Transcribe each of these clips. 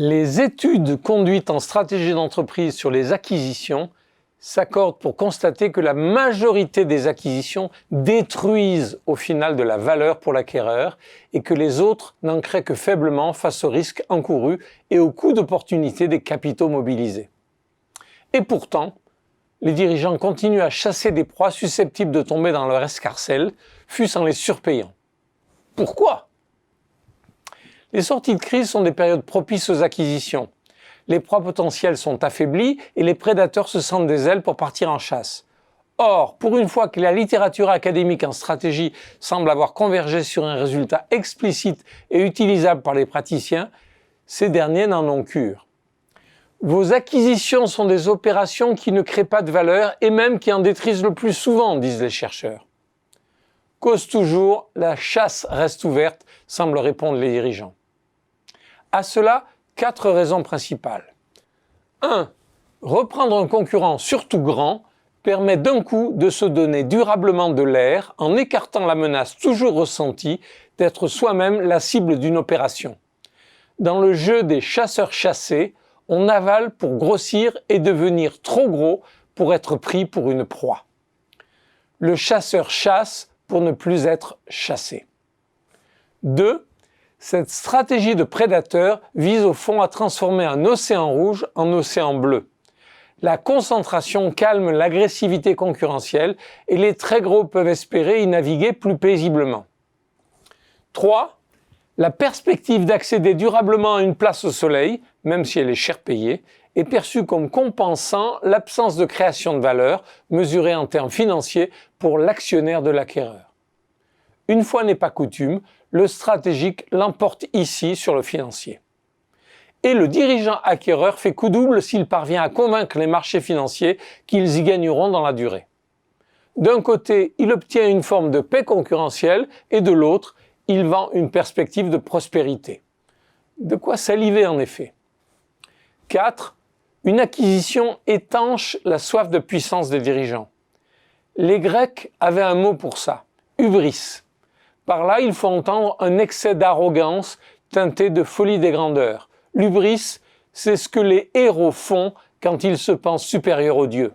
Les études conduites en stratégie d'entreprise sur les acquisitions s'accordent pour constater que la majorité des acquisitions détruisent au final de la valeur pour l'acquéreur et que les autres n'en créent que faiblement face aux risques encourus et aux coûts d'opportunité des capitaux mobilisés. Et pourtant, les dirigeants continuent à chasser des proies susceptibles de tomber dans leur escarcelle, fût-ce en les surpayant. Pourquoi ? Les sorties de crise sont des périodes propices aux acquisitions. Les proies potentielles sont affaiblies et les prédateurs se sentent des ailes pour partir en chasse. Or, pour une fois que la littérature académique en stratégie semble avoir convergé sur un résultat explicite et utilisable par les praticiens, ces derniers n'en ont cure. Vos acquisitions sont des opérations qui ne créent pas de valeur et même qui en détruisent le plus souvent, disent les chercheurs. Cause toujours, la chasse reste ouverte, semblent répondre les dirigeants. À cela, 4 raisons principales. 1. Reprendre un concurrent, surtout grand, permet d'un coup de se donner durablement de l'air en écartant la menace toujours ressentie d'être soi-même la cible d'une opération. Dans le jeu des chasseurs chassés, on avale pour grossir et devenir trop gros pour être pris pour une proie. Le chasseur chasse pour ne plus être chassé. 2. Cette stratégie de prédateur vise au fond à transformer un océan rouge en océan bleu. La concentration calme l'agressivité concurrentielle et les très gros peuvent espérer y naviguer plus paisiblement. 3. La perspective d'accéder durablement à une place au soleil, même si elle est cher payée, est perçue comme compensant l'absence de création de valeur, mesurée en termes financiers pour l'actionnaire de l'acquéreur. Une fois n'est pas coutume, le stratégique l'emporte ici sur le financier. Et le dirigeant acquéreur fait coup double s'il parvient à convaincre les marchés financiers qu'ils y gagneront dans la durée. D'un côté, il obtient une forme de paix concurrentielle et de l'autre, il vend une perspective de prospérité. De quoi saliver en effet. 4. Une acquisition étanche la soif de puissance des dirigeants. Les Grecs avaient un mot pour ça, hubris. Par là, il faut entendre un excès d'arrogance teinté de folie des grandeurs. L'hubris, c'est ce que les héros font quand ils se pensent supérieurs aux dieux.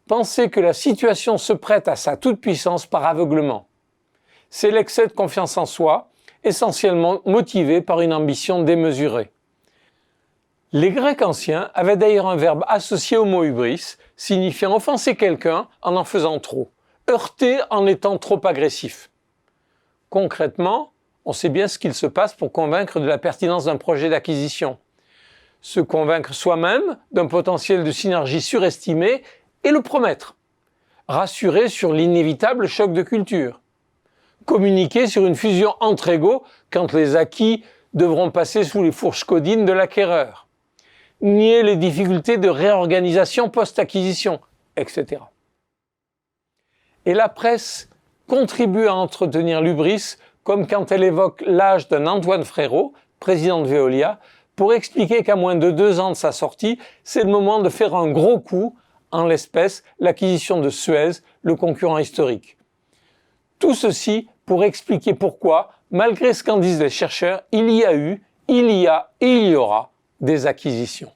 Penser que la situation se prête à sa toute-puissance par aveuglement. C'est l'excès de confiance en soi, essentiellement motivé par une ambition démesurée. Les Grecs anciens avaient d'ailleurs un verbe associé au mot hubris, signifiant offenser quelqu'un en faisant trop, heurter en étant trop agressif. Concrètement, on sait bien ce qu'il se passe pour convaincre de la pertinence d'un projet d'acquisition. Se convaincre soi-même d'un potentiel de synergie surestimé et le promettre. Rassurer sur l'inévitable choc de culture. Communiquer sur une fusion entre égaux quand les acquis devront passer sous les fourches codines de l'acquéreur. Nier les difficultés de réorganisation post-acquisition, etc. Et la presse contribue à entretenir l'hubris, comme quand elle évoque l'âge d'un Antoine Frérot, président de Veolia, pour expliquer qu'à moins de 2 ans de sa sortie, c'est le moment de faire un gros coup, en l'espèce l'acquisition de Suez, le concurrent historique. Tout ceci pour expliquer pourquoi, malgré ce qu'en disent les chercheurs, il y a eu, il y a et il y aura des acquisitions.